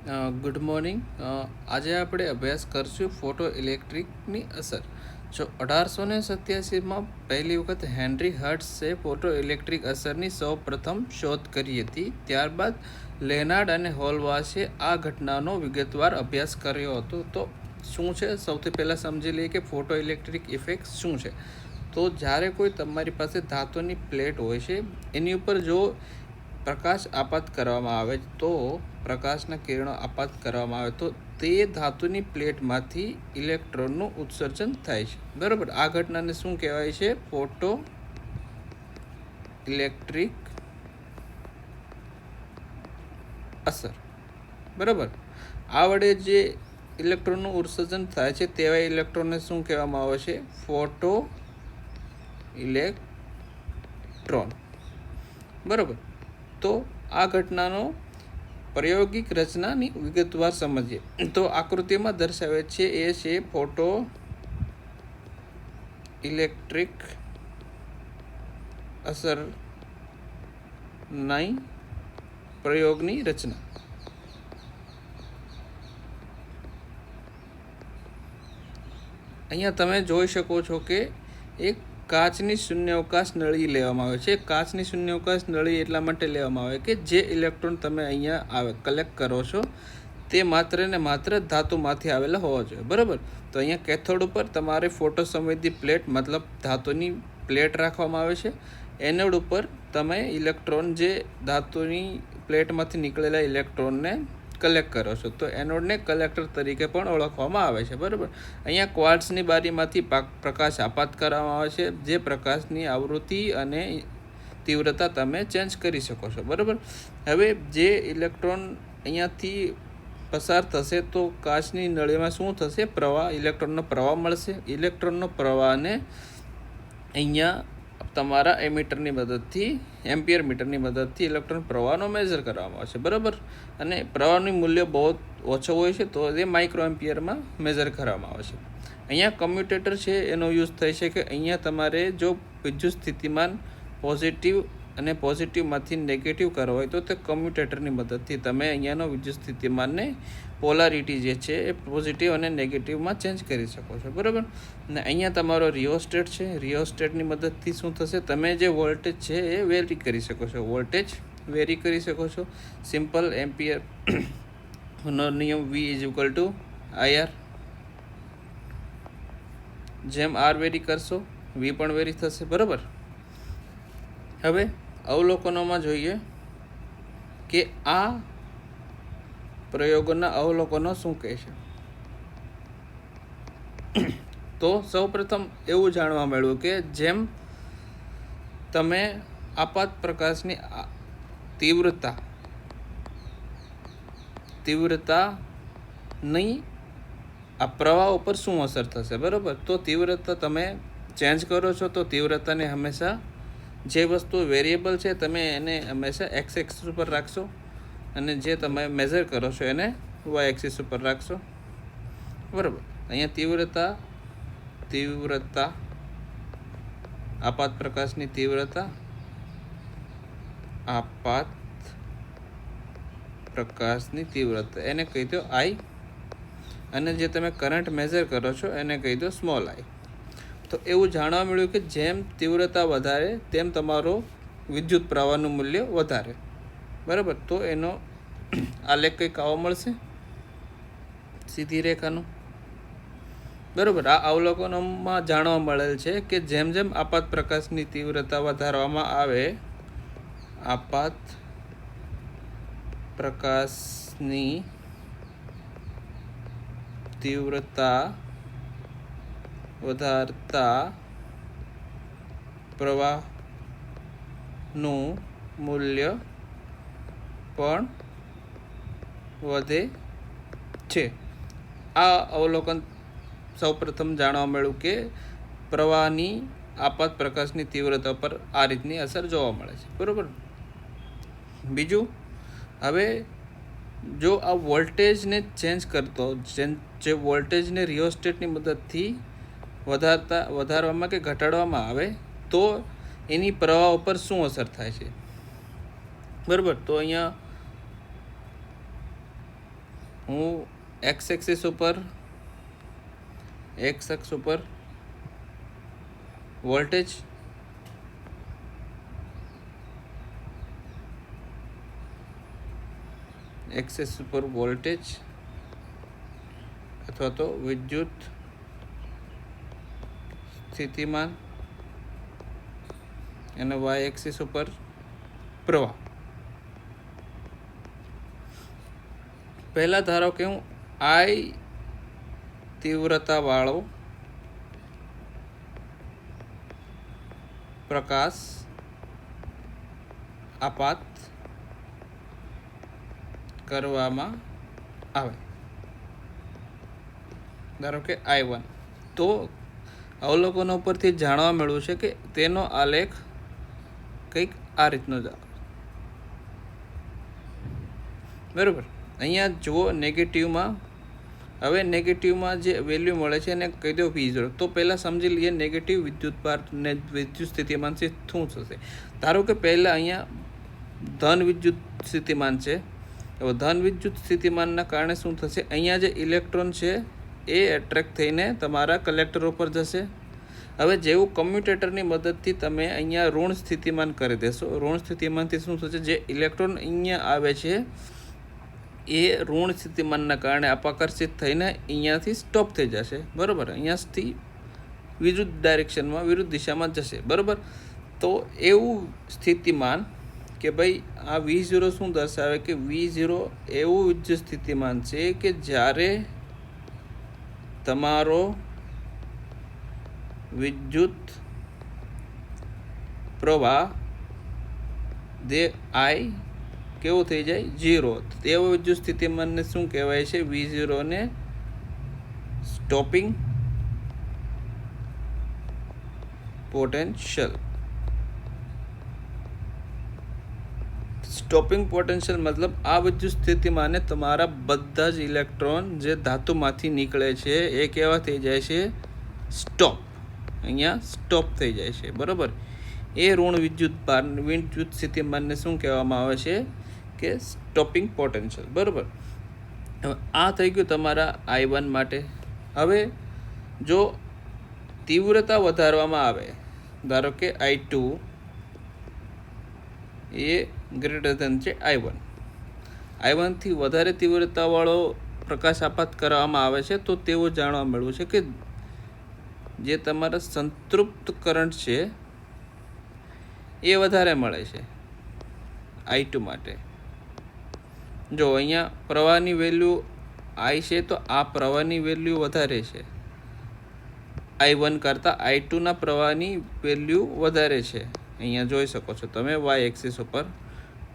Good morning. આજે આપણે અભ્યાસ કરશું ફોટો ઇલેક્ટ્રિકની અસર. જો 1887માં પહેલી વખત હેનરી હર્ટ્ઝે ફોટો ઇલેક્ટ્રિક અસરની સૌપ્રથમ શોધ કરી હતી. ત્યારબાદ લેનાર્ડ અને હોલવાસે આ ઘટનાનો વિગતવાર અભ્યાસ કર્યો હતો. તો શું છે, સૌથી પહેલાં સમજી લઈએ કે ફોટો ઇલેક્ટ્રિક ઇફેક્ટ શું છે. તો જ્યારે કોઈ તમારી પાસે ધાતુની પ્લેટ હોય છે, એની ઉપર જો પ્રકાશ આપાત કરવામાં આવે તો પ્રકાશના કિરણો આપાત કરવામાં આવે તો તે ધાતુની પ્લેટમાંથી ઇલેક્ટ્રોનનું ઉત્સર્જન થાય છે. બરાબર, આ ઘટનાને શું કહેવાય છે? ફોટો ઇલેક્ટ્રિક અસર. બરાબર, આ વડે જે ઇલેક્ટ્રોનનું ઉત્સર્જન થાય છે તેવા ઇલેક્ટ્રોનને શું કહેવામાં આવે છે? Photo electron. બરાબર, તો આ ઘટનાનો પ્રાયોગિક રચનાની વિગતવાર સમજીએ તો આકૃતિમાં દર્શાવે છે એ છે ફોટો ઇલેક્ટ્રિક અસરની પ્રયોગની રચના. અહીંયા તમે જોઈ શકો છો કે એક કાચની શૂન્યાવકાશ નળી લેવામાં આવે છે. કાચની શૂન્યાવકાશ નળી એટલા માટે લેવામાં આવે કે જે ઇલેક્ટ્રોન તમે અહીંયા કલેક્ટ કરો છો તે માત્ર ને માત્ર ધાતુમાંથી આવેલા હોવા જોઈએ. બરાબર, તો અહીંયા કેથોડ ઉપર તમારે ફોટો સંવેદી પ્લેટ મતલબ ધાતુની પ્લેટ રાખવામાં આવે છે. એનોડ ઉપર તમે ઇલેક્ટ્રોન જે ધાતુની પ્લેટમાંથી નીકળેલા ઇલેક્ટ્રોનને કલેક્ટ કરો છો, તો એનોડને કલેક્ટર તરીકે પણ ઓળખવામાં આવે છે. બરાબર, અહીંયા ક્વાર્ટ્ઝની બારીમાંથી પ્રકાશ આપાત કરવામાં આવે છે. જે પ્રકાશની આવૃત્તિ અને તીવ્રતા તમે ચેન્જ કરી શકો છો. બરાબર, હવે જે ઇલેક્ટ્રોન અહીંયાથી પસાર થશે તો કાચની નળીમાં શું થશે? પ્રવાહ, ઇલેક્ટ્રોનનો પ્રવાહ મળશે. ઇલેક્ટ્રોનનો પ્રવાહને અહીંયા તમારા એમીટરની મદદથી, એમ્પિયર મીટરની મદદથી ઇલેક્ટ્રોન પ્રવાહનો મેઝર કરવામાં આવે છે. બરાબર, અને પ્રવાહનું મૂલ્ય બહુ ઓછો હોય છે તો એ માઇક્રો એમ્પિયરમાં મેઝર કરવામાં આવે છે. અહીંયા કમ્યુટેટર છે એનો યુઝ થઈ છે કે અહીંયા તમારે જો વિદ્યુત સ્થિતિમાન પોઝિટિવ અને પોઝિટિવમાંથી નેગેટિવ કરવો હોય તો તે કમ્યુટેટરની મદદથી તમે અહીંયાનો વિદ્યુત સ્થિતિમાનને પોલારિટી જે છે એ પોઝિટિવ અને નેગેટિવમાં ચેન્જ કરી શકો છો. બરાબર, અને અહીંયા તમારો રિયોસ્ટેટ છે. રિયોસ્ટેટની મદદથી શું થશે? તમે જે વોલ્ટેજ છે એ વેરી કરી શકો છો. વોલ્ટેજ વેરી કરી શકો છો. સિમ્પલ એમ્પિયર નો નિયમ V = IR. જેમ R વેરી કરશો V પણ વેરી થશે. બરાબર, હવે અવલોકનોમાં જોઈએ કે આ પ્રયોગોના અવલોકનો શું કહે છે. તો સૌપ્રથમ એવું જાણવા મળ્યું કે જેમ તમે આપાત પ્રકાશની તીવ્રતાની આ પ્રવાહ ઉપર શું અસર થશે. બરાબર, તો તીવ્રતા તમે ચેન્જ કરો છો તો તીવ્રતાને હંમેશા, જે વસ્તુ વેરિયેબલ છે તમે એને હંમેશા એક્સ એક્સિસ ઉપર રાખશો અને જે તમે મેઝર કરો છો એને વાય એક્સિસ ઉપર રાખશો. બરાબર, અહીંયા તીવ્રતા આપાત પ્રકાશની તીવ્રતા, આપાત પ્રકાશની તીવ્રતા એને કહી દો I, અને જે તમે કરંટ મેઝર કરો છો એને કહી દો સ્મોલ I. તો એવું જાણવા મળ્યું કે જેમ તીવ્રતા વધારે તેમ તમારો વિદ્યુત પ્રવાહનું મૂલ્ય વધારે. બરાબર, તો એનો આલેખ કંઈક આવો મળશે, સીધી રેખાનો. બરાબર, આ અવલોકનોમાં જાણવા મળેલ છે કે જેમ જેમ આપાત પ્રકાશની તીવ્રતા વધારવામાં આવે, આપાત પ્રકાશની તીવ્રતા વધારતા પ્રવાહનું મૂલ્ય પણ વધે છે. આ અવલોકન સૌપ્રથમ જાણવા મળ્યું કે પ્રવાહની આપાત પ્રકાશની તીવ્રતા પર આ રીતની અસર જોવા મળે છે. બરાબર, બીજું, હવે જો આ વોલ્ટેજને ચેન્જ કરતો, જે વોલ્ટેજને રિયોસ્ટેટની મદદથી વધારવામાં કે ઘટાડવામાં આવે તો એની પ્રવાહ ઉપર શું અસર થાય છે. બરાબર, તો અહીંયા હું એક્સ એક્સિસ ઉપર એક્સ અક્ષ ઉપર વોલ્ટેજ એક્સિસ ઉપર વોલ્ટેજ અથવા તો વિદ્યુત સ્થિતિમાન અને વાય એક્સિસ ઉપર પ્રવાહ. પહેલા ધારો કે હું આઈ તીવ્રતા વાળો પ્રકાશ આપાત કરવામાં આવે, ધારો કે I1, તો અવલોકનો પરથી જાણવા મળ્યું છે કે તેનો આલેખ કંઈક આ રીતનો જ આવે. બરાબર. અહીંયા જુઓ નેગેટિવમાં, હવે નેગેટિવમાં જે વેલ્યુ મળે છે એને કહી દો V0. તો પહેલાં સમજી લઈએ નેગેટિવ વિદ્યુતભાર ને વિદ્યુત સ્થિતિમાન છે શું થશે. ધારો કે પહેલાં અહીંયા ધન વિદ્યુત સ્થિતિમાન છે. હવે ધન વિદ્યુત સ્થિતિમાનના કારણે શું થશે, અહીંયા જે ઇલેક્ટ્રોન છે એ એટ્રેક્ટ થઈને તમારા કલેક્ટર ઉપર જશે. હવે જેવું કમ્યુટેટરની મદદથી તમે અહીંયા ઋણ સ્થિતિમાન કરી દેશો, ઋણ સ્થિતિમાનથી શું થશે, જે ઇલેક્ટ્રોન અહીંયા આવે છે એ ઋણ સ્થિતિમાનના કારણે અપાકર્ષિત થઈને અહીંયાથી સ્ટોપ થઈ જશે. બરાબર, અહીંયાથી વિરુદ્ધ ડાયરેક્શનમાં, વિરુદ્ધ દિશામાં જશે. બરાબર. તો એવું સ્થિતિમાન કે ભાઈ આ V0 શું દર્શાવે કે V0 એવું વિદ્યુત સ્થિતિમાન છે કે જ્યારે તમારો વિદ્યુત પ્રવાહ જે I કેવો થઈ જાય 0. તેવો વિદ્યુત સ્થિતિમાનને શું કહેવાય છે, V0 ને સ્ટોપિંગ પોટેન્શિયલ. સ્ટોપિંગ પોટેન્શિયલ મતલબ આ વિદ્યુત સ્થિતિમાને તમારા બધા જ ઇલેક્ટ્રોન જે ધાતુમાંથી નીકળે છે એ કેવા થઈ જાય છે, સ્ટોપ. અહીંયા સ્ટોપ થઈ જાય છે. બરાબર. એ ઋણ વિદ્યુત સ્થિતિમાનને શું કહેવામાં આવે છે કે સ્ટોપિંગ પોટેન્શિયલ. બરાબર. હવે આ થઈ ગયું તમારા I1 માટે. હવે જો તીવ્રતા વધારવામાં આવે, ધારો કે I2 એ ગ્રેટર ધેન છે I1, I1 થી વધારે તીવ્રતાવાળો પ્રકાશ આપાત કરવામાં આવે છે, તો તેવું જાણવા મળ્યું છે કે જે તમારા સંતૃપ્ત કરંટ છે એ વધારે મળે છે I2 માટે. જો અહીંયા પ્રવાહની વેલ્યુ I છે તો આ પ્રવાહની વેલ્યુ વધારે છે, I1 કરતાં I2ના પ્રવાહની વેલ્યુ વધારે છે. અહીંયા જોઈ શકો છો તમે વાય એક્સિસ ઉપર.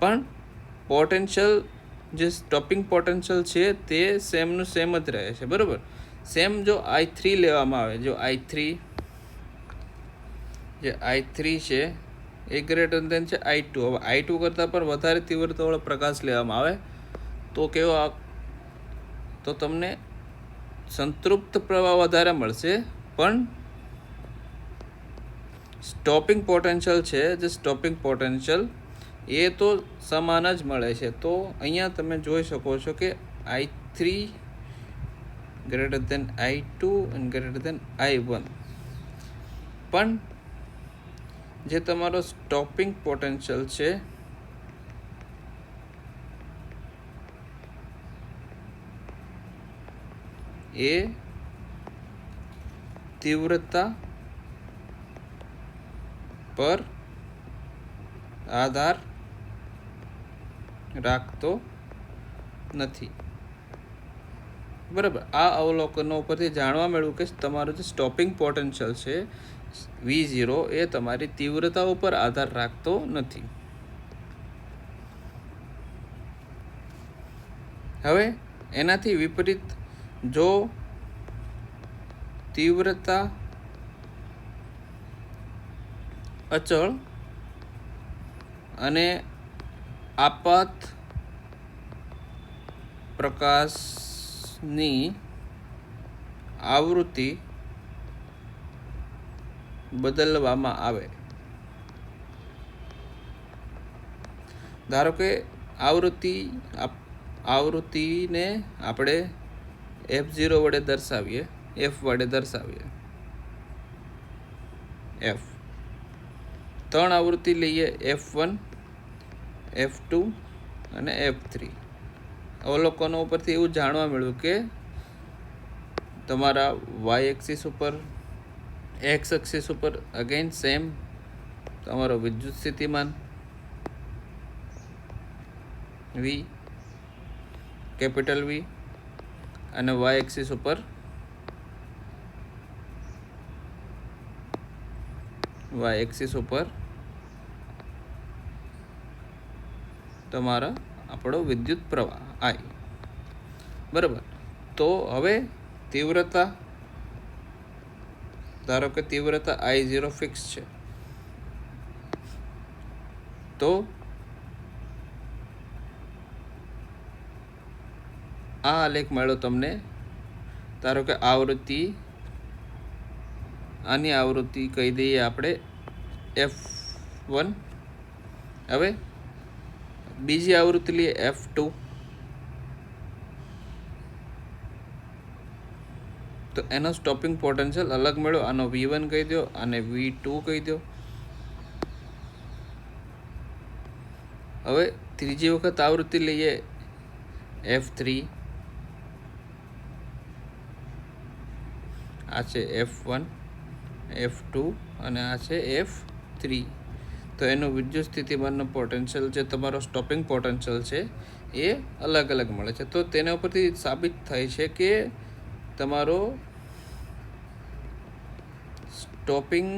પણ પોટેન્શિયલ જે સ્ટોપિંગ પોટેન્શિયલ છે તે સેમનું સેમ જ રહે છે. બરાબર. સેમ જો I3 લેવામાં આવે, જો I3 છે એ ગ્રેટર ધેન છે I2. હવે I2 કરતાં પણ વધારે તીવ્રતાવાળો પ્રકાશ લેવામાં આવે તો કેવો, તો તમને સંતૃપ્ત પ્રવાહ વધારે મળશે, પણ સ્ટોપિંગ પોટેન્શિયલ છે, જે સ્ટોપિંગ પોટેન્શિયલ એ તો સમાન જ મળે છે. તો અહીંયા તમે જોઈ શકો છો કે I3 greater than I2 and greater than I1. પણ જે તમારો સ્ટોપિંગ પોટેન્શિયલ છે એ તીવ્રતા પર આધાર રાખતો નથી. બરાબર. આ અવલોકનો ઉપરથી જાણવા મળ્યું કે તમારું જે સ્ટોપિંગ પોટેન્શિયલ છે V0 એ તમારી તીવ્રતા ઉપર આધાર રાખતો નથી. હવે એનાથી વિપરીત, જો તીવ્રતા અચળ અને આપાત પ્રકાશની આવૃત્તિ બદલવામાં આવે, ધારો કે આવૃત્તિ આવૃત્તિને આપણે F0 વડે દર્શાવીએ, F વડે દર્શાવીએ. F 3 આવૃત્તિ લઈએ, F1, F2 અને F3. અવલોકનો ઉપરથી એવું જાણવા મળ્યું કે તમારા વાય એક્સિસ ઉપર, એક્સ એક્સિસ ઉપર અગેન સેમ તમારો વિદ્યુત સ્થિતિમાન વી, કેપિટલ વી, અને વાય એક્સિસ ઉપર તમારા આપણો વિદ્યુત પ્રવાહ આઈ. બરાબર. તો હવે તીવ્રતા, ધારો કે તીવ્રતા I0 ફિક્સ છે, તો આ આલેખ મળ્યો તમને. ધારો કે આવૃત્તિ, આની આવૃત્તિ કહી દઈએ આપણે F1. હવે બીજી આવૃત્તિ લઈએ F2. તો એનો સ્ટોપિંગ પોટેન્શિયલ અલગ મળ્યો. આનો V1 કહી દો, આને V2 કહી દો. હવે ત્રીજી વખત આવૃત્તિ લઈએ F3. આ છે F1, F2 અને આ છે F3. તો એનું વિદ્યુત સ્થિતિમાનનો પોટેન્શિયલ, જે તમારો સ્ટોપિંગ પોટેન્શિયલ છે, એ અલગ અલગ મળે છે. તો તેના ઉપરથી સાબિત થાય છે કે તમારો સ્ટોપિંગ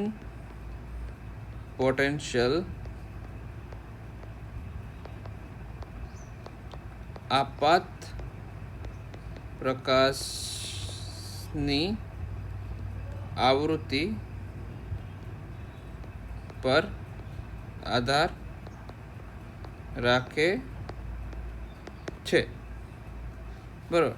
પોટેન્શિયલ આપાત પ્રકાશની આવૃત્તિ પર આધાર રાખે છે. બરાબર.